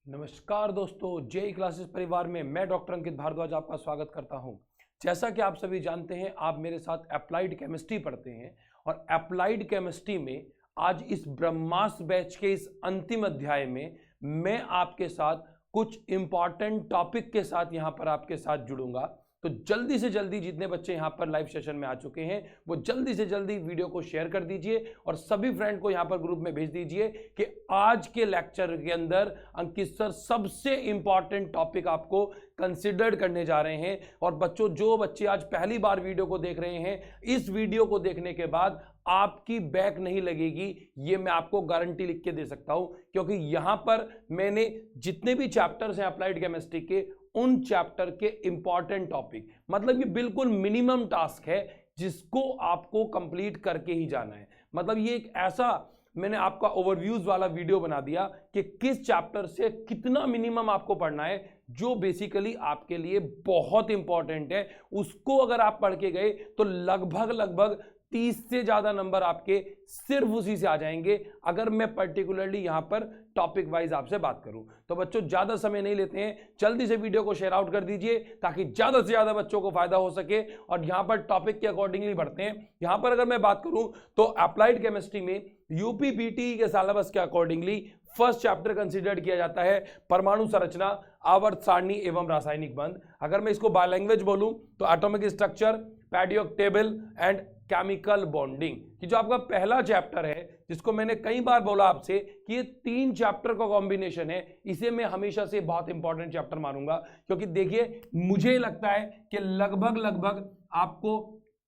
नमस्कार दोस्तों, JEE classes परिवार में मैं डॉक्टर अंकित भारद्वाज आपका स्वागत करता हूं। जैसा कि आप सभी जानते हैं, आप मेरे साथ अप्लाइड केमिस्ट्री पढ़ते हैं और अप्लाइड केमिस्ट्री में आज इस ब्रह्मास्त्र बैच के इस अंतिम अध्याय में मैं आपके साथ कुछ इंपॉर्टेंट टॉपिक के साथ यहां पर आपके साथ जुड़ूंगा। तो जल्दी से जल्दी जितने बच्चे यहाँ पर लाइव सेशन में आ चुके हैं वो जल्दी से जल्दी वीडियो को शेयर कर दीजिए और सभी फ्रेंड को यहाँ पर ग्रुप में भेज दीजिए कि आज के लेक्चर के अंदर अंकित सर सबसे इंपॉर्टेंट टॉपिक आपको कंसिडर्ड करने जा रहे हैं। और बच्चों, जो बच्चे आज पहली बार वीडियो को देख रहे हैं, इस वीडियो को देखने के बाद आपकी बैक नहीं लगेगी, ये मैं आपको गारंटी लिख के दे सकता हूं, क्योंकि यहां पर मैंने जितने भी चैप्टर्स हैं अप्लाइड केमिस्ट्री के, उन चैप्टर के इंपॉर्टेंट टॉपिक, मतलब ये बिल्कुल मिनिमम टास्क है जिसको आपको कंप्लीट करके ही जाना है। मतलब ये एक ऐसा मैंने आपका ओवरव्यूज वाला वीडियो बना दिया कि किस चैप्टर से कितना मिनिमम आपको पढ़ना है, जो बेसिकली आपके लिए बहुत इंपॉर्टेंट है। उसको अगर आप पढ़ के गए तो लगभग 30 से ज्यादा नंबर आपके सिर्फ उसी से आ जाएंगे, अगर मैं पर्टिकुलरली यहां पर टॉपिक वाइज आपसे बात करूं। तो बच्चों, ज्यादा समय नहीं लेते हैं, जल्दी से वीडियो को शेयर आउट कर दीजिए ताकि ज्यादा से ज्यादा बच्चों को फायदा हो सके। और यहां पर टॉपिक के अकॉर्डिंगली बढ़ते हैं। यहां पर अगर मैं बात करूं तो अप्लाइड केमिस्ट्री में यूपी बीटी के सिलेबस के अकॉर्डिंगली फर्स्ट चैप्टर कंसीडर किया जाता है परमाणु संरचना, आवर्त सारणी एवं रासायनिक बंध। अगर मैं इसको बाय लैंग्वेज बोलूं तो atomic structure, periodic table and chemical bonding, कि जो आपका पहला चैप्टर है, जिसको मैंने कई बार बोला आपसे कि ये 3 चैप्टर का कॉम्बिनेशन है, इसे मैं हमेशा से बहुत इंपॉर्टेंट चैप्टर मानूंगा। क्योंकि देखिए, मुझे लगता है कि लगभग आपको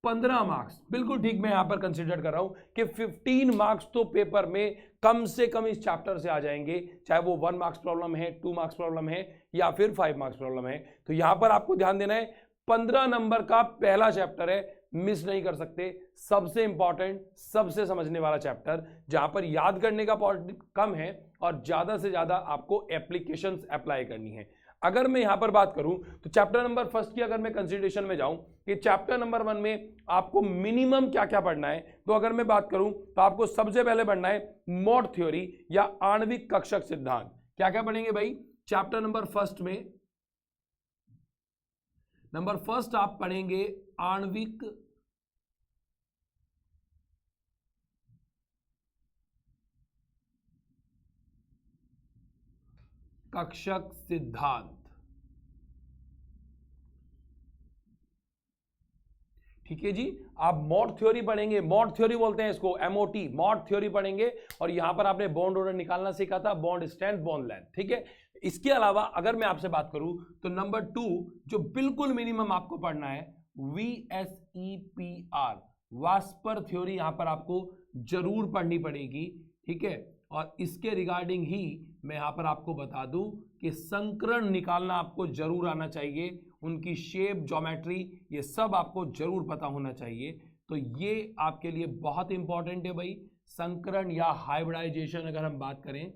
15 मार्क्स, बिल्कुल ठीक मैं यहां पर कंसीडर कर रहा हूं कि 15 मार्क्स तो पेपर में कम से कम इस चैप्टर से आ जाएंगे, चाहे वो 1 मार्क्स प्रॉब्लम है, 2 मार्क्स प्रॉब्लम है या फिर 5 मार्क्स प्रॉब्लम है। तो यहां पर आपको ध्यान देना है, 15 नंबर का पहला चैप्टर है, मिस नहीं कर सकते। सबसे इंपॉर्टेंट, सबसे समझने वाला चैप्टर, जहां पर याद करने का पॉइंट कम है और ज्यादा से ज्यादा आपको एप्लीकेशंस अप्लाई करनी है। अगर मैं यहां पर बात करूं तो चैप्टर नंबर फर्स्ट की अगर मैं कंसिडरेशन में जाऊं कि चैप्टर नंबर 1 में आपको मिनिमम क्या क्या पढ़ना है, तो अगर मैं बात करूं तो आपको सबसे पहले पढ़ना है मोड थ्योरी या आणविक कक्षक सिद्धांत। क्या क्या पढ़ेंगे भाई चैप्टर नंबर फर्स्ट में? नंबर फर्स्ट आप पढ़ेंगे आणविक कक्षक सिद्धांत। ठीक है जी, आप मॉड थ्योरी पढ़ेंगे, मॉड थ्योरी बोलते हैं इसको, एमओटी, मॉड थ्योरी पढ़ेंगे। और यहां पर आपने बॉन्ड ऑर्डर निकालना सीखा था, बॉन्ड स्ट्रेंथ, बॉन्ड लेंथ। ठीक है, इसके अलावा अगर मैं आपसे बात करूं तो नंबर 2 जो बिल्कुल मिनिमम आपको पढ़ना है, VSEPR, वास्पर थ्योरी, यहां पर आपको जरूर पढ़नी पड़ेगी। ठीक है, और इसके रिगार्डिंग ही मैं यहां पर आपको बता दूं कि संकरण निकालना आपको जरूर आना चाहिए, उनकी शेप, ज्योमेट्री, ये सब आपको जरूर पता होना चाहिए। तो ये आपके लिए बहुत इंपॉर्टेंट है भाई। संकरण या हाइब्रिडाइजेशन अगर हम बात करें,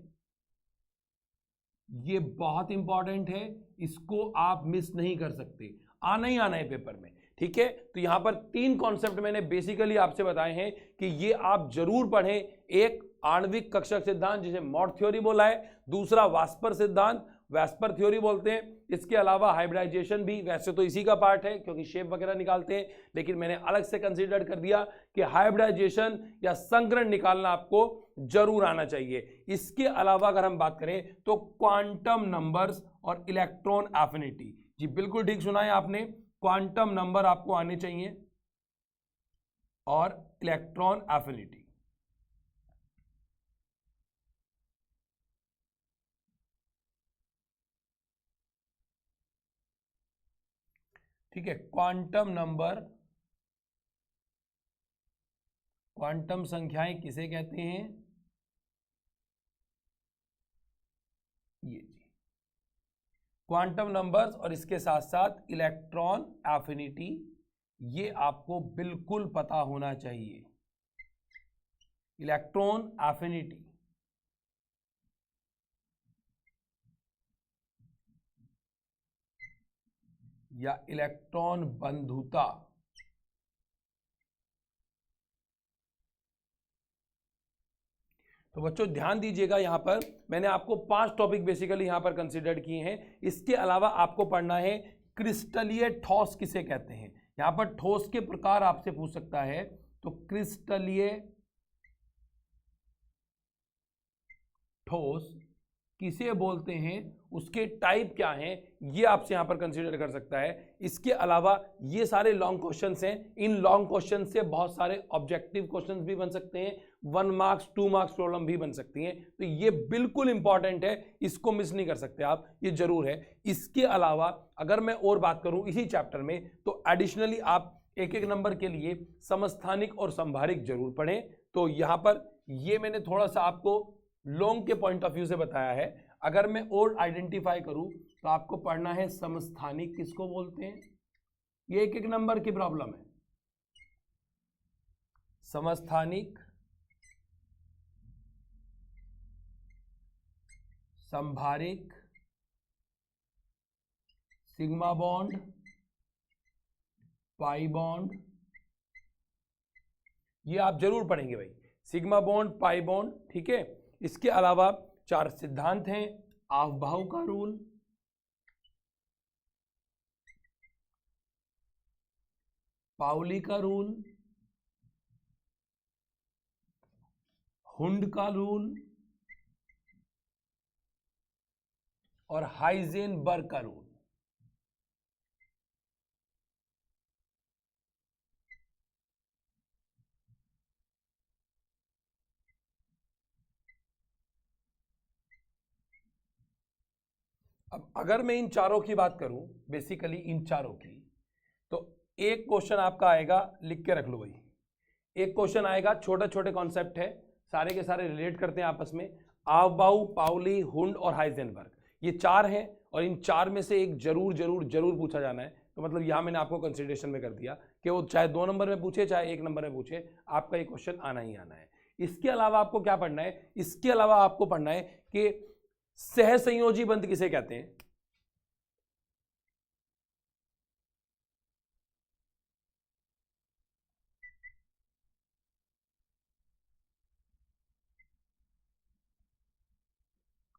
ये बहुत इंपॉर्टेंट है, इसको आप मिस नहीं कर सकते, आना ही आना है पेपर में। ठीक है, तो यहां पर 3 कॉन्सेप्ट मैंने बेसिकली आपसे बताए हैं कि ये आप जरूर पढ़ें। एक आणविक कक्षक सिद्धांत, जिसे मॉड थ्योरी बोला है, दूसरा वास्पर सिद्धांत, वास्पर थ्योरी बोलते हैं। इसके अलावा हाइब्रिडाइजेशन भी, वैसे तो इसी का पार्ट है क्योंकि शेप वगैरह निकालते हैं, लेकिन मैंने अलग से कंसीडर कर दिया कि हाइब्रिडाइजेशन या संकरण निकालना आपको जरूर आना चाहिए। इसके अलावा अगर हम बात करें तो क्वांटम नंबर्स और इलेक्ट्रॉन एफिनिटी। जी बिल्कुल ठीक सुना है आपने, क्वांटम नंबर आपको आने चाहिए और इलेक्ट्रॉन एफिनिटी। ठीक है, क्वांटम नंबर, क्वांटम संख्याएं किसे कहते हैं? ये जी क्वांटम नंबर्स और इसके साथ साथ इलेक्ट्रॉन एफिनिटी, ये आपको बिल्कुल पता होना चाहिए। इलेक्ट्रॉन एफिनिटी या इलेक्ट्रॉन बंधुता, तो बच्चों ध्यान दीजिएगा, यहाँ पर मैंने आपको 5 टॉपिक बेसिकली यहाँ पर कंसिडर किए हैं। इसके अलावा आपको पढ़ना है क्रिस्टलीय ठोस किसे कहते हैं। यहाँ पर ठोस के प्रकार आपसे पूछ सकता है, तो क्रिस्टलीय ठोस किसे बोलते हैं, उसके टाइप क्या हैं, ये आपसे यहां पर कंसीडर कर सकता है। इसके अलावा ये सारे लॉन्ग क्वेश्चंस हैं, इन लॉन्ग क्वेश्चन से बहुत सारे ऑब्जेक्टिव क्वेश्चंस भी बन सकते हैं, 1 मार्क्स 2 मार्क्स प्रॉब्लम भी बन सकती हैं। तो ये बिल्कुल इंपॉर्टेंट है, इसको मिस नहीं कर सकते आप, ये जरूर है। इसके अलावा अगर मैं और बात करूं इसी चैप्टर में, तो एडिशनली आप एक एक नंबर के लिए समस्थानिक और संभारिक जरूर पढ़ें। तो यहां पर ये मैंने थोड़ा सा आपको लॉन्ग के पॉइंट ऑफ व्यू से बताया है। अगर मैं और आइडेंटिफाई करूं तो आपको पढ़ना है समस्थानिक किसको बोलते हैं, ये एक एक नंबर की प्रॉब्लम है। समस्थानिक, संभारिक, सिग्मा बॉन्ड, पाई बॉन्ड, ये आप जरूर पढ़ेंगे भाई, सिग्मा बॉन्ड, पाई बॉन्ड, ठीक है। इसके अलावा 4 सिद्धांत हैं, आफभाव का रूल, पाउली का रूल, हुंड का रूल और हाइजेनबर्ग का रूल। अब अगर मैं इन चारों की बात करूं, बेसिकली इन चारों की, तो एक क्वेश्चन आपका आएगा, लिख के रख लो भाई, एक क्वेश्चन आएगा, छोटे छोटे कॉन्सेप्ट है, सारे के सारे रिलेट करते हैं आपस में, आफबाउ, पाउली, हुंड और हाइजेनबर्ग, ये 4 हैं और इन 4 में से एक जरूर जरूर जरूर पूछा जाना है। तो मतलब यहां मैंने आपको कंसिडरेशन में कर दिया कि वो चाहे 2 नंबर में पूछे चाहे 1 नंबर में पूछे, आपका ये क्वेश्चन आना ही आना है। इसके अलावा आपको क्या पढ़ना है, इसके अलावा आपको पढ़ना है कि सहसंयोजी बंध किसे कहते हैं।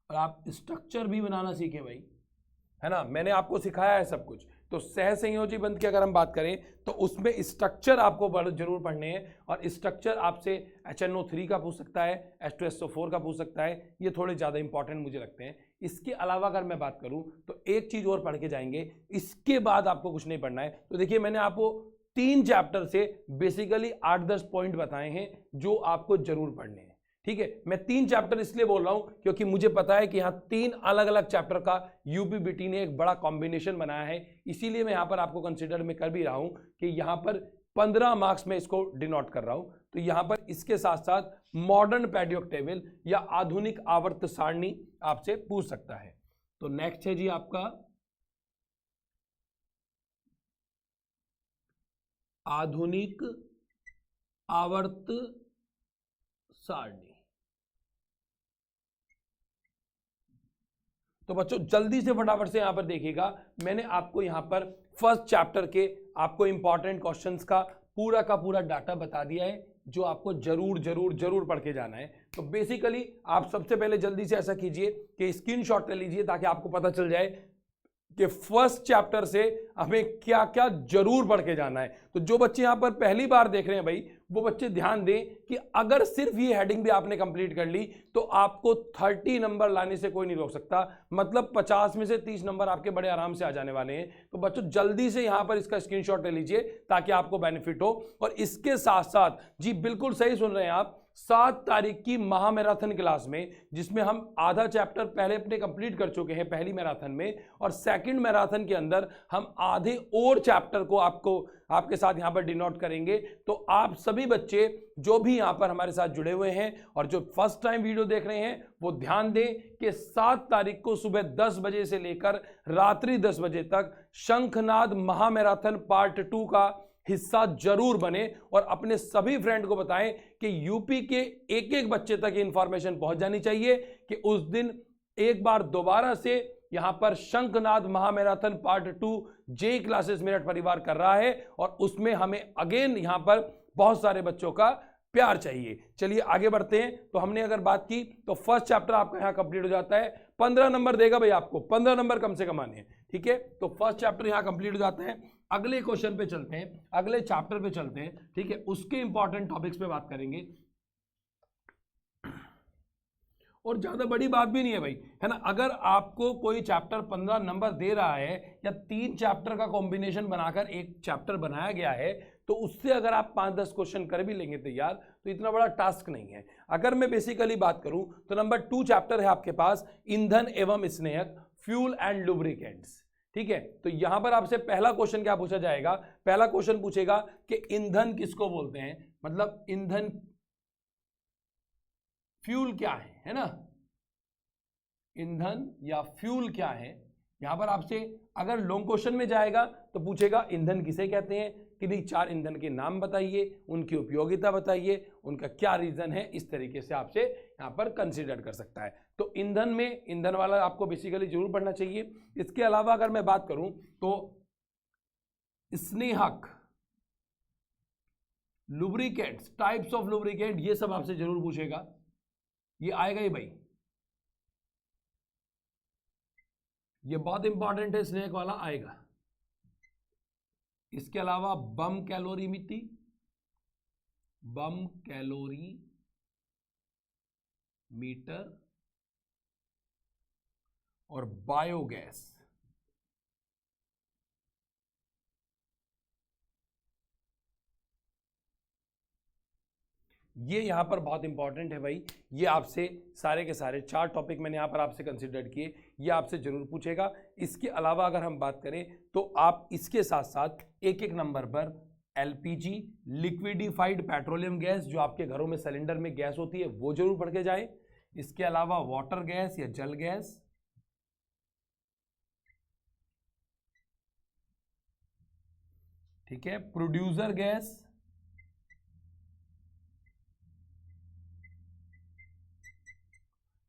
और आप स्ट्रक्चर भी बनाना सीखें भाई, है ना, मैंने आपको सिखाया है सब कुछ। तो सहसंयोजी बंध की अगर हम बात करें तो उसमें स्ट्रक्चर आपको जरूर पढ़ने हैं, और स्ट्रक्चर आपसे HNO3 का पूछ सकता है, H2SO4 का पूछ सकता है, ये थोड़े ज़्यादा इंपॉर्टेंट मुझे लगते हैं। इसके अलावा अगर मैं बात करूं तो एक चीज़ और पढ़ के जाएंगे, इसके बाद आपको कुछ नहीं पढ़ना है। तो देखिए मैंने आपको 3 चैप्टर से बेसिकली 8-10 पॉइंट बताए हैं जो आपको जरूर पढ़ने हैं, ठीक है। मैं 3 चैप्टर इसलिए बोल रहा हूं क्योंकि मुझे पता है कि यहां 3 अलग अलग चैप्टर का यूपीबीटी ने एक बड़ा कॉम्बिनेशन बनाया है, इसीलिए मैं यहां पर आपको कंसीडर में कर भी रहा हूं कि यहां पर 15 मार्क्स में इसको डिनोट कर रहा हूं। तो यहां पर इसके साथ साथ मॉडर्न पेरियोडिक टेबल या आधुनिक आवर्त सारणी आपसे पूछ सकता है। तो नेक्स्ट है जी आपका आधुनिक आवर्त सारणी। तो बच्चों जल्दी से फटाफट से यहां पर देखिएगा, मैंने आपको यहां पर फर्स्ट चैप्टर के आपको इंपॉर्टेंट क्वेश्चंस का पूरा डाटा बता दिया है, जो आपको जरूर जरूर जरूर पढ़ के जाना है। तो बेसिकली आप सबसे पहले जल्दी से ऐसा कीजिए कि स्क्रीनशॉट ले लीजिए ताकि आपको पता चल जाए कि फर्स्ट चैप्टर से हमें क्या क्या जरूर पढ़ के जाना है। तो जो बच्चे यहां पर पहली बार देख रहे हैं भाई, वो बच्चे ध्यान दें कि अगर सिर्फ ये हेडिंग भी आपने कंप्लीट कर ली तो आपको 30 नंबर लाने से कोई नहीं रोक सकता, मतलब 50 में से 30 नंबर आपके बड़े आराम से आ जाने वाले हैं। तो बच्चों जल्दी से यहां पर इसका स्क्रीनशॉट ले लीजिए ताकि आपको बेनिफिट हो। और इसके साथ साथ जी बिल्कुल सही सुन रहे हैं आप, 7 तारीख की महामैराथन क्लास में, जिसमें हम आधा चैप्टर पहले अपने कंप्लीट कर चुके हैं पहली मैराथन में, और सेकंड मैराथन के अंदर हम आधे और चैप्टर को आपके साथ यहां पर डिनोट करेंगे। तो आप सभी बच्चे जो भी यहां पर हमारे साथ जुड़े हुए हैं और जो फर्स्ट टाइम वीडियो देख रहे हैं, वो ध्यान दें कि 7 तारीख को सुबह 10 बजे से लेकर रात्रि 10 बजे तक शंखनाद महामैराथन पार्ट 2 का हिस्सा जरूर बने, और अपने सभी फ्रेंड को बताएं कि यूपी के एक एक बच्चे तक ये इंफॉर्मेशन पहुंच जानी चाहिए कि उस दिन एक बार दोबारा से यहां पर शंखनाद महामैराथन पार्ट 2 जे क्लासेस मेरठ परिवार कर रहा है, और उसमें हमें अगेन यहां पर बहुत सारे बच्चों का प्यार चाहिए। चलिए आगे बढ़ते हैं। तो हमने अगर बात की तो फर्स्ट चैप्टर आपका यहां कंप्लीट हो जाता है। 15 नंबर देगा भाई, आपको 15 नंबर कम से कम आने हैं, ठीक है। तो फर्स्ट चैप्टर यहां कंप्लीट हो जाता है। अगले क्वेश्चन पे चलते हैं, अगले चैप्टर पे चलते हैं, ठीक है। उसके इंपॉर्टेंट टॉपिक्स पे बात करेंगे और ज्यादा बड़ी बात भी नहीं है भाई, है ना। अगर आपको कोई चैप्टर 15 नंबर दे रहा है या 3 चैप्टर का कॉम्बिनेशन बनाकर एक चैप्टर बनाया गया है, तो उससे अगर आप 5-10 क्वेश्चन कर भी लेंगे तैयार, तो इतना बड़ा टास्क नहीं है। अगर मैं बेसिकली बात करूं तो नंबर 2 चैप्टर है आपके पास ईंधन एवं स्नेहक, फ्यूल एंड लुब्रिकेंट्स, ठीक है। तो यहां पर आपसे पहला क्वेश्चन क्या पूछा जाएगा, पहला क्वेश्चन पूछेगा कि ईंधन किसको बोलते हैं, मतलब ईंधन फ्यूल क्या है ना, ईंधन या फ्यूल क्या है। यहां पर आपसे अगर लॉन्ग क्वेश्चन में जाएगा तो पूछेगा ईंधन किसे कहते हैं, किन्हीं 4 ईंधन के नाम बताइए, उनकी उपयोगिता बताइए, उनका क्या रीजन है, इस तरीके से आपसे यहां पर कंसीडर कर सकता है। तो ईंधन में ईंधन वाला आपको बेसिकली जरूर पढ़ना चाहिए। इसके अलावा अगर मैं बात करूं तो स्नेहक, लुब्रिकेंट्स, टाइप्स ऑफ लुब्रिकेंट, ये सब आपसे जरूर पूछेगा, ये आएगा ही भाई, ये बहुत इंपॉर्टेंट है, स्नेक वाला आएगा। इसके अलावा बम कैलोरीमिति, बम कैलोरी मीटर और बायोगैस, ये यहां पर बहुत इंपॉर्टेंट है भाई। ये आपसे सारे के सारे 4 टॉपिक मैंने यहां पर आपसे कंसिडर किए, ये आपसे जरूर पूछेगा। इसके अलावा अगर हम बात करें तो आप इसके साथ साथ एक एक नंबर पर एलपीजी, लिक्विडिफाइड पेट्रोलियम गैस, जो आपके घरों में सिलेंडर में गैस होती है, वो जरूर पढ़ के जाए। इसके अलावा वाटर गैस या जल गैस, ठीक है, प्रोड्यूसर गैस,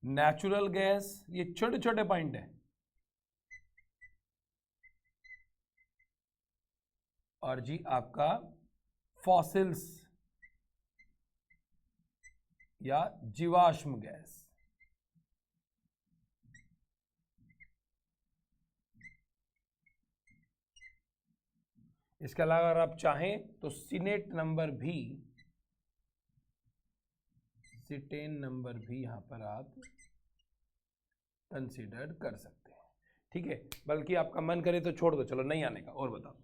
नेचुरल गैस, ये छोटे छोटे पॉइंट है, और जी आपका फॉसिल्स या जीवाश्म गैस। इसके अलावा अगर आप चाहें तो सिटेन नंबर भी यहां पर आप कंसीडर कर सकते हैं, ठीक है। बल्कि आपका मन करे तो छोड़ दो, चलो नहीं आने का और बताओ,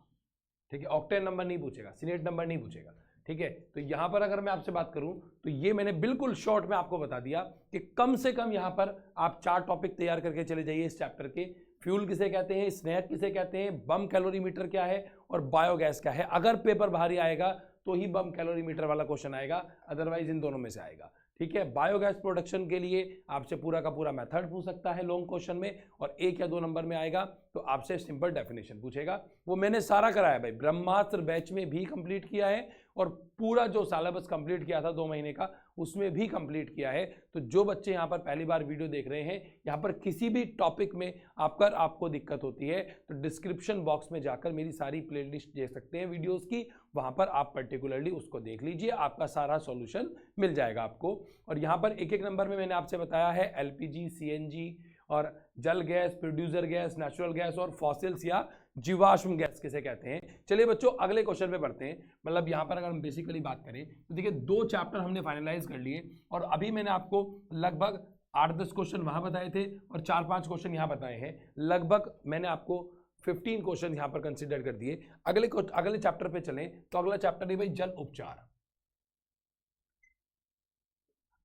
ठीक है। ऑक्टेन नंबर नहीं पूछेगा, सिनेट नंबर नहीं पूछेगा, ठीक है। तो यहां पर अगर मैं आपसे बात करूं तो ये मैंने बिल्कुल शॉर्ट में आपको बता दिया कि कम से कम यहां पर आप 4 टॉपिक तैयार करके चले जाइए इस चैप्टर के। फ्यूल किसे कहते हैं, स्नेहक किसे कहते हैं, बम कैलोरीमीटर क्या है और बायोगैस क्या है। अगर पेपर भारी आएगा तो ही बम कैलोरीमीटर वाला क्वेश्चन आएगा, अदरवाइज इन दोनों में से आएगा, ठीक है। बायोगैस प्रोडक्शन के लिए आपसे पूरा का पूरा मेथड पूछ सकता है लॉन्ग क्वेश्चन में, और 1 या 2 नंबर में आएगा तो आपसे सिंपल डेफिनेशन पूछेगा। वो मैंने सारा कराया भाई, ब्रह्मास्त्र बैच में भी कंप्लीट किया है और पूरा जो सिलेबस कंप्लीट किया था 2 महीने का, उसमें भी कंप्लीट किया है। तो जो बच्चे यहाँ पर पहली बार वीडियो देख रहे हैं, यहाँ पर किसी भी टॉपिक में आपको दिक्कत होती है तो डिस्क्रिप्शन बॉक्स में जाकर मेरी सारी प्लेलिस्ट देख सकते हैं वीडियोस की, वहां पर आप पर्टिकुलरली उसको देख लीजिए, आपका सारा सॉल्यूशन मिल जाएगा आपको। और यहाँ पर एक एक नंबर में मैंने आपसे बताया है एलपीजी, सीएनजी और जल gas, producer gas, natural gas और फॉसिल्स या जीवाश्म गैस किसे कहते हैं। चलिए बच्चों अगले क्वेश्चन पे बढ़ते हैं। मतलब यहाँ पर अगर हम बेसिकली बात करें तो देखिए 2 चैप्टर हमने फाइनलाइज कर लिए, और अभी मैंने आपको लगभग 8-10 क्वेश्चन वहां बताए थे और 4-5 क्वेश्चन यहाँ बताए हैं। लगभग मैंने आपको 15 क्वेश्चन यहाँ पर कंसिडर कर दिए। अगले चैप्टर पे चलें तो अगला चैप्टर है भाई जल उपचार।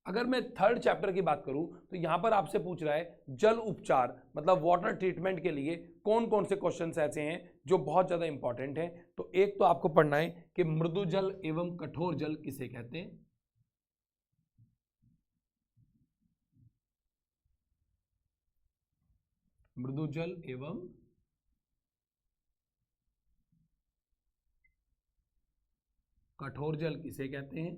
अगर मैं 3rd चैप्टर की बात करूं तो यहां पर आपसे पूछ रहा है जल उपचार, मतलब वाटर ट्रीटमेंट के लिए कौन कौन से क्वेश्चंस ऐसे हैं जो बहुत ज्यादा इंपॉर्टेंट हैं। तो एक तो आपको पढ़ना है कि मृदु जल एवं कठोर जल किसे कहते हैं, मृदु जल एवं कठोर जल किसे कहते हैं,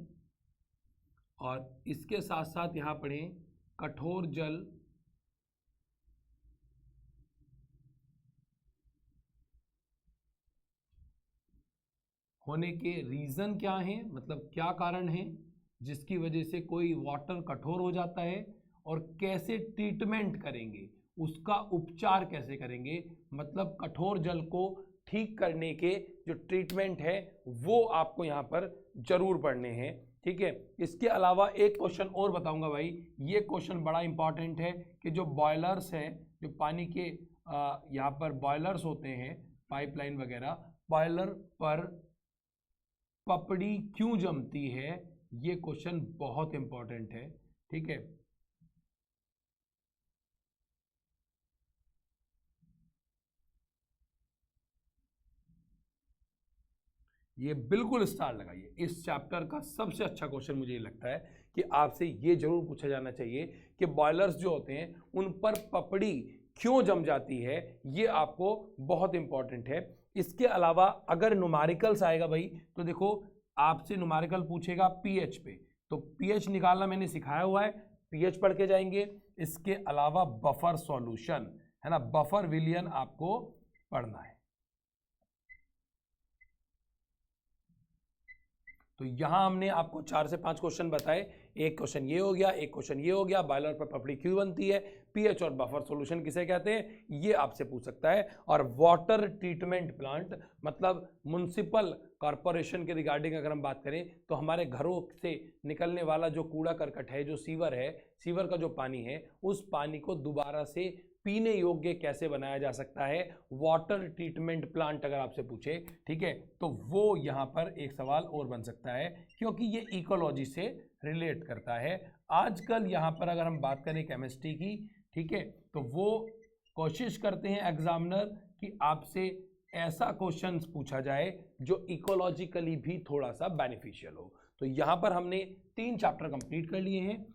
और इसके साथ साथ यहां पढ़ें कठोर जल होने के रीजन क्या हैं, मतलब क्या कारण है, जिसकी वजह से कोई वाटर कठोर हो जाता है, और कैसे ट्रीटमेंट करेंगे, उसका उपचार कैसे करेंगे, मतलब कठोर जल को ठीक करने के जो ट्रीटमेंट है वो आपको यहाँ पर जरूर पढ़ने हैं। ठीक है, इसके अलावा एक क्वेश्चन और बताऊंगा भाई, ये क्वेश्चन बड़ा इंपॉर्टेंट है कि जो बॉयलर्स हैं, जो पानी के यहाँ पर बॉयलर्स होते हैं, पाइपलाइन वगैरह, बॉयलर पर पपड़ी क्यों जमती है, ये क्वेश्चन बहुत इंपॉर्टेंट है। ठीक है, ये बिल्कुल स्टार लगाइए। इस चैप्टर का सबसे अच्छा क्वेश्चन मुझे ये लगता है कि आपसे ये जरूर पूछा जाना चाहिए कि बॉयलर्स जो होते हैं उन पर पपड़ी क्यों जम जाती है, ये आपको बहुत इंपॉर्टेंट है। इसके अलावा अगर न्यूमेरिकल्स आएगा भाई, तो देखो आपसे न्यूमेरिकल पूछेगा पीएच पे, तो पीएच निकालना मैंने सिखाया हुआ है, पीएच पढ़ के जाएंगे। इसके अलावा बफर सॉल्यूशन है ना, बफर विलियन आपको पढ़ना है। तो यहां हमने आपको 4 से 5 क्वेश्चन बताए, एक क्वेश्चन ये हो गया, एक क्वेश्चन ये हो गया, बॉयलर पर पपड़ी क्यों बनती है, पीएच और बफर सॉल्यूशन किसे कहते हैं, ये आपसे पूछ सकता है। और वाटर ट्रीटमेंट प्लांट मतलब म्युनिसिपल कॉर्पोरेशन के रिगार्डिंग अगर हम बात करें, तो हमारे घरों से निकलने वाला जो कूड़ा करकट है, जो सीवर है, सीवर का जो पानी है, उस पानी को दोबारा से पीने योग्य कैसे बनाया जा सकता है, वाटर ट्रीटमेंट प्लांट अगर आपसे पूछे, ठीक है, तो वो यहाँ पर एक सवाल और बन सकता है, क्योंकि ये इकोलॉजी से रिलेट करता है। आजकल यहाँ पर अगर हम बात करें केमिस्ट्री की, ठीक है, तो वो कोशिश करते हैं एग्जामिनर कि आपसे ऐसा क्वेश्चन पूछा जाए जो इकोलॉजिकली भी थोड़ा सा बेनिफिशियल हो। तो यहाँ पर हमने 3 चैप्टर कंप्लीट कर लिए हैं।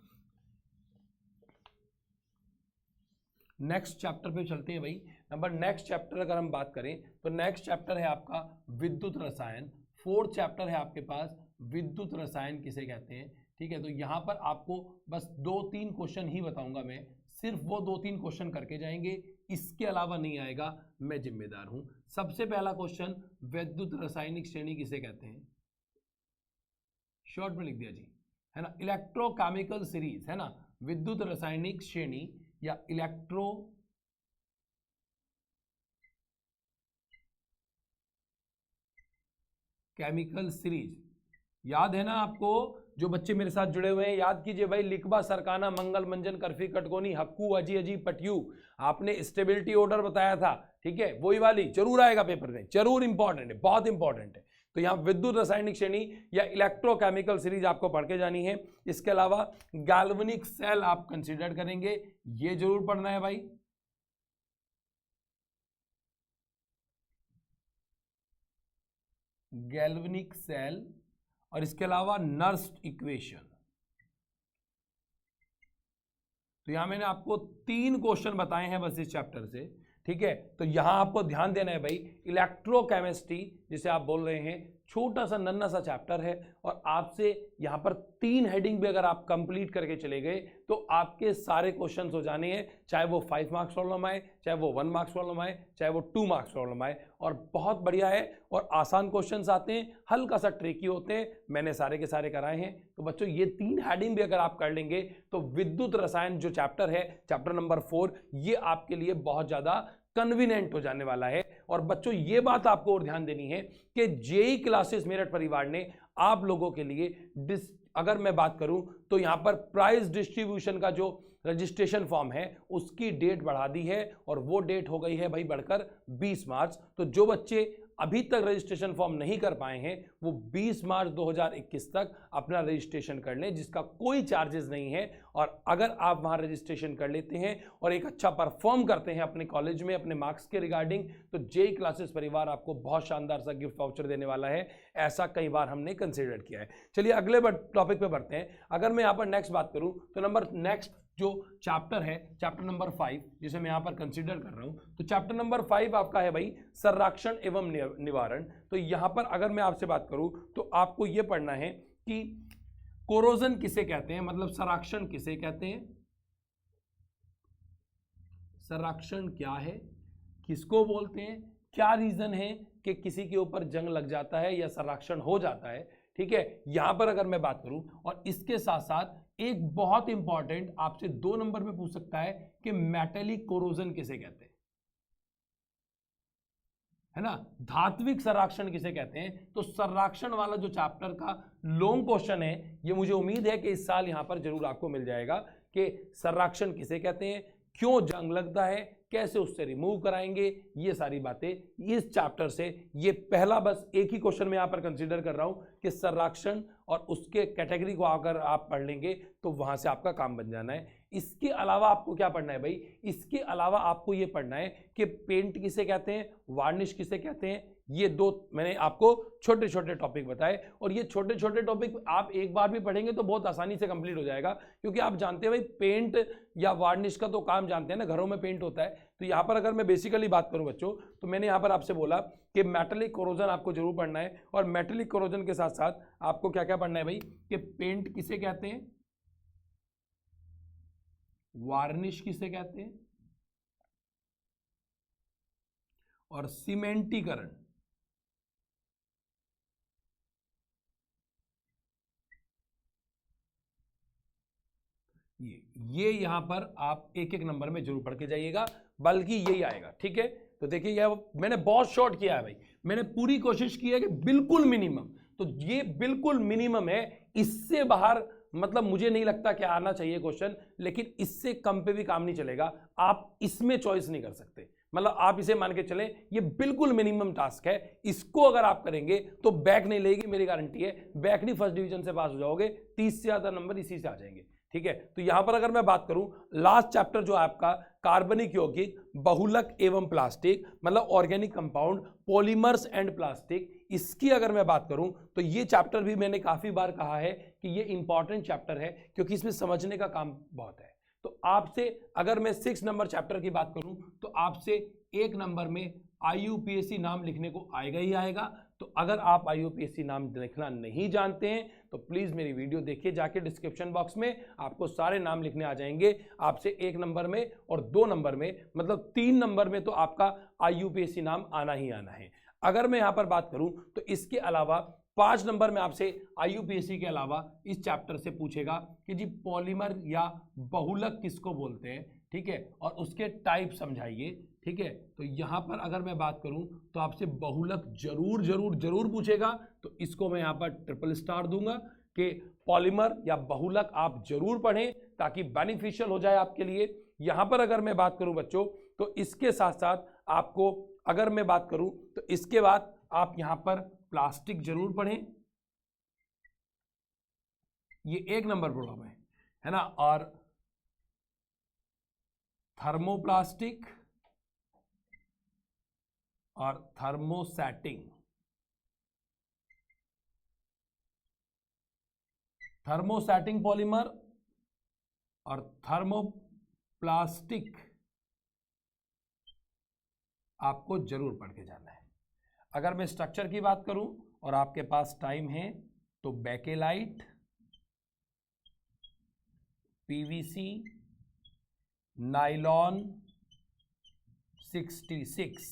नेक्स्ट चैप्टर पे चलते हैं भाई। नेक्स्ट चैप्टर अगर हम बात करें, तो नेक्स्ट चैप्टर है आपका विद्युत रसायन। 4th चैप्टर है आपके पास विद्युत रसायन किसे कहते हैं। ठीक है, तो यहाँ पर आपको बस 2-3 क्वेश्चन ही बताऊंगा मैं, सिर्फ वो 2-3 क्वेश्चन करके जाएंगे, इसके अलावा नहीं आएगा, मैं जिम्मेदार हूं। सबसे पहला क्वेश्चन, विद्युत रासायनिक श्रेणी किसे कहते हैं, शॉर्ट में लिख दिया जी, है ना, इलेक्ट्रोकेमिकल सीरीज, है ना, विद्युत रासायनिक श्रेणी या इलेक्ट्रो केमिकल सीरीज। याद है ना आपको, जो बच्चे मेरे साथ जुड़े हुए हैं याद कीजिए भाई, लिखबा सरकाना मंगल मंजन करफी कटकोनी हक्कू अजी अजी पटयू, आपने स्टेबिलिटी ऑर्डर बताया था, ठीक है, वही वाली जरूर आएगा पेपर में, जरूर इंपॉर्टेंट है, बहुत इंपॉर्टेंट है। तो यहाँ विद्युत रासायनिक श्रेणी या इलेक्ट्रोकेमिकल सीरीज आपको पढ़ के जानी है। इसके अलावा गैल्वेनिक सेल आप कंसीडर करेंगे, ये जरूर पढ़ना है भाई। गैल्वेनिक सेल, और इसके अलावा नर्स्ट इक्वेशन। तो यहां मैंने आपको 3 क्वेश्चन बताए हैं बस इस चैप्टर से, ठीक है। तो यहां आपको ध्यान देना है भाई, इलेक्ट्रोकेमिस्ट्री जिसे आप बोल रहे हैं, छोटा सा नन्ना सा चैप्टर है, और आपसे यहां पर 3 हेडिंग भी अगर आप कंप्लीट करके चले गए तो आपके सारे क्वेश्चंस हो जाने हैं, चाहे वो 5 मार्क्स प्रॉब्लम आए, चाहे वो 1 मार्क्स प्रॉब्लम आए, चाहे वो 2 मार्क्स प्रॉब्लम आए, और बहुत बढ़िया है। और आसान क्वेश्चंस आते हैं, हल्का सा ट्रिकी होते हैं, मैंने सारे के सारे कराए हैं। तो बच्चों ये 3 हेडिंग भी अगर आप कर लेंगे तो विद्युत रसायन जो चैप्टर है, चैप्टर नंबर 4, ये आपके लिए बहुत ज्यादा कन्वीनियंट हो जाने वाला है। और बच्चों ये बात आपको और ध्यान देनी है कि जेई क्लासेस मेरठ परिवार ने आप लोगों के लिए अगर मैं बात करूं तो यहां पर प्राइज डिस्ट्रीब्यूशन का जो रजिस्ट्रेशन फॉर्म है उसकी डेट बढ़ा दी है, और वो डेट हो गई है भाई बढ़कर 20 मार्च। तो जो बच्चे अभी तक रजिस्ट्रेशन फॉर्म नहीं कर पाए हैं वो 20 मार्च 2021 तक अपना रजिस्ट्रेशन कर लें, जिसका कोई चार्जेस नहीं है। और अगर आप वहां रजिस्ट्रेशन कर लेते हैं और एक अच्छा परफॉर्म करते हैं अपने कॉलेज में अपने मार्क्स के रिगार्डिंग, तो जेई क्लासेस परिवार आपको बहुत शानदार सा गिफ्ट वाउचर देने वाला है। ऐसा कई बार हमने कंसिडर किया है। चलिए अगले टॉपिक पे बढ़ते हैं। अगर मैं यहाँ पर नेक्स्ट बात करूँ तो नेक्स्ट जो चैप्टर है, चैप्टर नंबर 5 जिसे मैं यहां पर कंसीडर कर रहा हूं, तो चैप्टर नंबर 5 आपका है भाई संरक्षण एवं निवारण। तो यहां पर अगर मैं आपसे बात करूं तो आपको यह पढ़ना है कि कोरोजन किसे कहते हैं, मतलब संरक्षण किसे कहते हैं, संरक्षण क्या है, किसको बोलते हैं, क्या रीजन है कि किसी के ऊपर जंग लग जाता है या संरक्षण हो जाता है, ठीक है, यहां पर अगर मैं बात करूं, और इसके साथ साथ एक बहुत इंपॉर्टेंट आपसे 2 नंबर में पूछ सकता है कि मेटेलिक कोरोजन किसे कहते हैं, है ना, धात्विक संराक्षण किसे कहते हैं। तो संराक्षण वाला जो चैप्टर का लॉन्ग क्वेश्चन है, ये मुझे उम्मीद है कि इस साल यहां पर जरूर आपको मिल जाएगा कि संराक्षण किसे कहते हैं, क्यों जंग लगता है, कैसे उससे रिमूव कराएंगे, ये सारी बातें इस चैप्टर से। ये पहला बस एक ही क्वेश्चन में यहां पर कंसीडर कर रहा हूं कि संरक्षण और उसके कैटेगरी को अगर आप पढ़ लेंगे तो वहां से आपका काम बन जाना है। इसके अलावा आपको क्या पढ़ना है भाई, इसके अलावा आपको ये पढ़ना है कि पेंट किसे कहते हैं, वार्निश किसे कहते हैं। ये 2 मैंने आपको छोटे छोटे टॉपिक बताए, और ये छोटे छोटे टॉपिक आप एक बार भी पढ़ेंगे तो बहुत आसानी से कंप्लीट हो जाएगा, क्योंकि आप जानते हैं भाई पेंट या वार्निश का तो काम जानते हैं ना, घरों में पेंट होता है। तो यहाँ पर अगर मैं बेसिकली बात करूं बच्चों, तो मैंने यहाँ पर आपसे बोला कि मेटेलिक कोरोजन आपको जरूर पढ़ना है, और मेटेलिक कोरोजन के साथ साथ आपको क्या क्या पढ़ना है भाई, कि पेंट किसे कहते हैं, वार्निश किसे कहते हैं, और सीमेंटीकरण ये यहां पर आप एक एक नंबर में जरूर पढ़ के जाइएगा, बल्कि यही आएगा। ठीक है, तो देखिए यह मैंने बहुत शॉर्ट किया है भाई, मैंने पूरी कोशिश की है कि बिल्कुल मिनिमम, तो ये बिल्कुल मिनिमम है, इससे बाहर मतलब मुझे नहीं लगता कि आना चाहिए क्वेश्चन, लेकिन इससे कम पे भी काम नहीं चलेगा, आप इसमें चॉइस नहीं कर सकते। मतलब आप इसे मान के चलें ये बिल्कुल मिनिमम टास्क है, इसको अगर आप करेंगे तो बैक नहीं लेगी, मेरी गारंटी है। बैक नहीं, फर्स्ट डिवीजन से पास हो जाओगे, 30 से ज्यादा नंबर इसी से आ जाएंगे। ठीक है, तो यहां पर अगर मैं बात करूं, लास्ट चैप्टर जो है आपका कार्बनिक यौगिक, बहुलक एवं प्लास्टिक, मतलब organic compound, polymers and plastic, इसकी अगर मैं बात करूं तो ये चैप्टर भी मैंने काफी बार कहा है कि ये इंपॉर्टेंट चैप्टर है, क्योंकि इसमें समझने का काम बहुत है। तो आपसे अगर मैं 6 नंबर चैप्टर की बात करूं तो आपसे 1 नंबर में IUPAC नाम लिखने को आएगा ही आएगा। तो अगर आप IUPAC नाम लिखना नहीं जानते हैं तो प्लीज मेरी वीडियो देखिए जाके, डिस्क्रिप्शन बॉक्स में आपको सारे नाम लिखने आ जाएंगे। आपसे 1 नंबर में और 2 नंबर में, मतलब 3 नंबर में तो आपका IUPAC नाम आना ही आना है। अगर मैं यहां पर बात करूं तो इसके अलावा 5 नंबर में आपसे IUPAC के अलावा इस चैप्टर से पूछेगा कि जी पॉलीमर या बहुलक किसको बोलते हैं, ठीक है, और उसके टाइप समझाइए। ठीक है, तो यहां पर अगर मैं बात करूं तो आपसे बहुलक जरूर जरूर जरूर पूछेगा, तो इसको मैं यहां पर ट्रिपल स्टार दूंगा कि पॉलीमर या बहुलक आप जरूर पढ़ें ताकि बेनिफिशियल हो जाए आपके लिए। यहां पर अगर मैं बात करूं बच्चों तो इसके साथ साथ आपको अगर मैं बात करूं तो इसके बाद आप यहां पर प्लास्टिक जरूर पढ़ें, ये 1 नंबर प्रॉब्लम है ना, और थर्मोप्लास्टिक और थर्मोसेटिंग, थर्मोसेटिंग पॉलीमर और थर्मोप्लास्टिक आपको जरूर पढ़ के जाना है। अगर मैं स्ट्रक्चर की बात करूं और आपके पास टाइम है तो बेकेलाइट, PVC, नाइलॉन 66,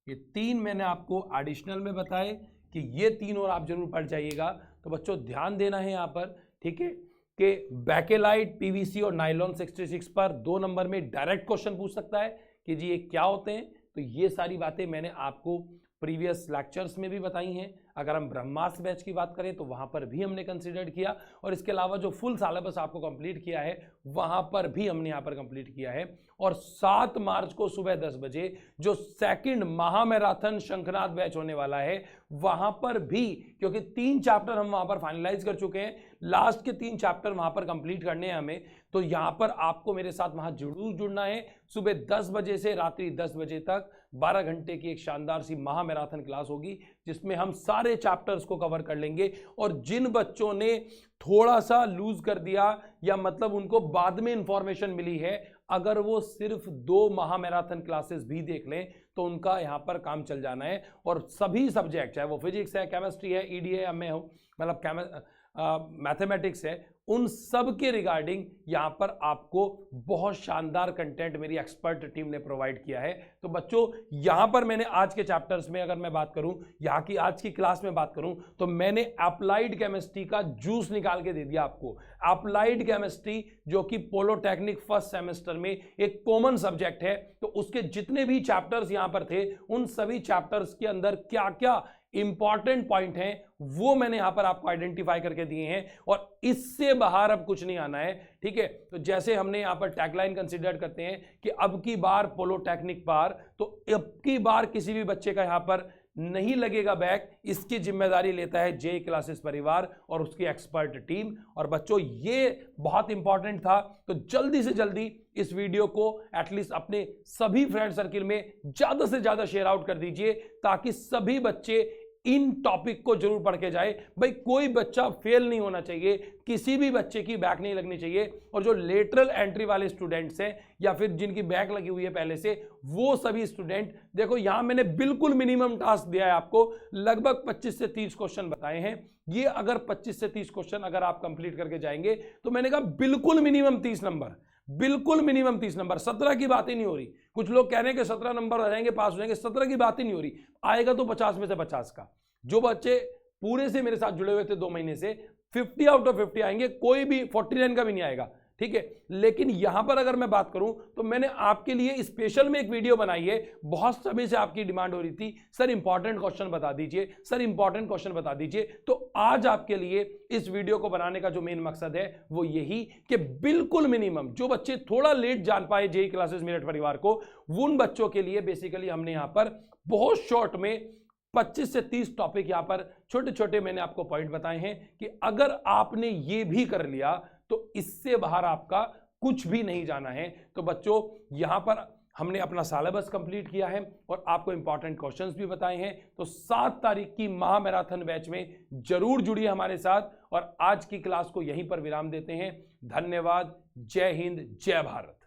ये 3 मैंने आपको एडिशनल में बताए कि ये 3 और आप जरूर पढ़ जाइएगा। तो बच्चों ध्यान देना है यहाँ पर, ठीक है, कि बेकेलाइट, PVC और नाइलॉन 66 पर 2 नंबर में डायरेक्ट क्वेश्चन पूछ सकता है कि जी ये क्या होते हैं। तो ये सारी बातें मैंने आपको प्रीवियस लेक्चर्स में भी बताई हैं। अगर हम ब्रह्मास्त्र बैच की बात करें तो वहां पर भी हमने कंसीडर किया, और इसके अलावा जो फुल सिलेबस आपको कंप्लीट किया है वहां पर भी हमने यहाँ पर कंप्लीट किया है। और 7 मार्च को सुबह 10 बजे जो 2nd महामैराथन शंखनाद बैच होने वाला है वहां पर भी, क्योंकि 3 चैप्टर हम वहां पर फाइनलाइज कर चुके हैं, लास्ट के 3 चैप्टर वहां पर कंप्लीट करने हैं हमें, तो यहां पर आपको मेरे साथ वहां जरूर जुड़ना है। सुबह 10 बजे से रात्रि 10 बजे तक 12 घंटे की एक शानदार सी महामैराथन क्लास होगी, जिसमें हम सारे चैप्टर्स को कवर कर लेंगे। और जिन बच्चों ने थोड़ा सा लूज कर दिया या मतलब उनको बाद में इंफॉर्मेशन मिली है, अगर वो सिर्फ 2 महामैराथन क्लासेस भी देख लें तो उनका यहाँ पर काम चल जाना है। और सभी सब्जेक्ट, चाहे वो फिजिक्स है, केमिस्ट्री है, ED है, मैं हूँ मतलब मैथमेटिक्स है, उन सब के रिगार्डिंग यहां पर आपको बहुत शानदार कंटेंट मेरी एक्सपर्ट टीम ने प्रोवाइड किया है। तो बच्चों यहां पर मैंने आज के चैप्टर्स में अगर मैं बात करूं, यहां की आज की क्लास में बात करूं, तो मैंने अप्लाइड केमिस्ट्री का जूस निकाल के दे दिया आपको। अप्लाइड केमिस्ट्री जो कि पॉलिटेक्निक फर्स्ट सेमेस्टर में एक कॉमन सब्जेक्ट है, तो उसके जितने भी चैप्टर्स यहां पर थे उन सभी चैप्टर्स के अंदर क्या क्या इंपॉर्टेंट पॉइंट हैं वो मैंने यहां पर आपको आइडेंटिफाई करके दिए हैं, और इससे बाहर अब कुछ नहीं आना है। ठीक है, तो जैसे हमने यहां पर टैगलाइन कंसीडर करते हैं कि अब की बार पॉलिटेक्निक पार, तो अब की बार किसी भी बच्चे का यहां पर नहीं लगेगा बैक, इसकी जिम्मेदारी लेता है जे क्लासेस परिवार और उसकी एक्सपर्ट टीम। और बच्चों ये बहुत इंपॉर्टेंट था, तो जल्दी से जल्दी इस वीडियो को एटलीस्ट अपने सभी फ्रेंड सर्किल में ज्यादा से ज्यादा शेयर आउट कर दीजिए, ताकि सभी बच्चे इन टॉपिक को जरूर पढ़ के जाए। भाई कोई बच्चा फेल नहीं होना चाहिए, किसी भी बच्चे की बैक नहीं लगनी चाहिए। और जो लेटरल एंट्री वाले स्टूडेंट्स हैं या फिर जिनकी बैक लगी हुई है पहले से, वो सभी स्टूडेंट देखो यहां मैंने बिल्कुल मिनिमम टास्क दिया है आपको, लगभग 25 से 30 क्वेश्चन बताए हैं। ये अगर 25 से 30 क्वेश्चन अगर आप कंप्लीट करके जाएंगे तो मैंने कहा बिल्कुल मिनिमम 30 नंबर, बिल्कुल मिनिमम 30 नंबर, 17 की बात ही नहीं हो रही। कुछ लोग कह रहे हैं कि 17 नंबर आ जाएंगे, पास हो जाएंगे, 17 की बात ही नहीं हो रही। आएगा तो 50 में से 50 का। जो बच्चे पूरे से मेरे साथ जुड़े हुए थे 2 महीने से, 50 आउट ऑफ 50 आएंगे, कोई भी 49 का भी नहीं आएगा। ठीक है, लेकिन यहां पर अगर मैं बात करूं तो मैंने आपके लिए स्पेशल में एक वीडियो बनाई है। बहुत समय से आपकी डिमांड हो रही थी, सर इंपॉर्टेंट क्वेश्चन बता दीजिए, सर इंपॉर्टेंट क्वेश्चन बता दीजिए। तो आज आपके लिए इस वीडियो को बनाने का जो मेन मकसद है वो यही कि बिल्कुल मिनिमम जो बच्चे थोड़ा लेट जान पाए जेईई क्लासेस मेरठ परिवार को, उन बच्चों के लिए बेसिकली हमने यहां पर बहुत शॉर्ट में 25 से 30 टॉपिक यहां पर छोटे छोटे मैंने आपको पॉइंट बताए हैं कि अगर आपने ये भी कर लिया तो इससे बाहर आपका कुछ भी नहीं जाना है। तो बच्चों यहां पर हमने अपना सिलेबस कंप्लीट किया है और आपको इंपॉर्टेंट क्वेश्चंस भी बताए हैं। तो 7 तारीख की महा मैराथन बैच में जरूर जुड़िए हमारे साथ, और आज की क्लास को यहीं पर विराम देते हैं। धन्यवाद। जय हिंद, जय भारत।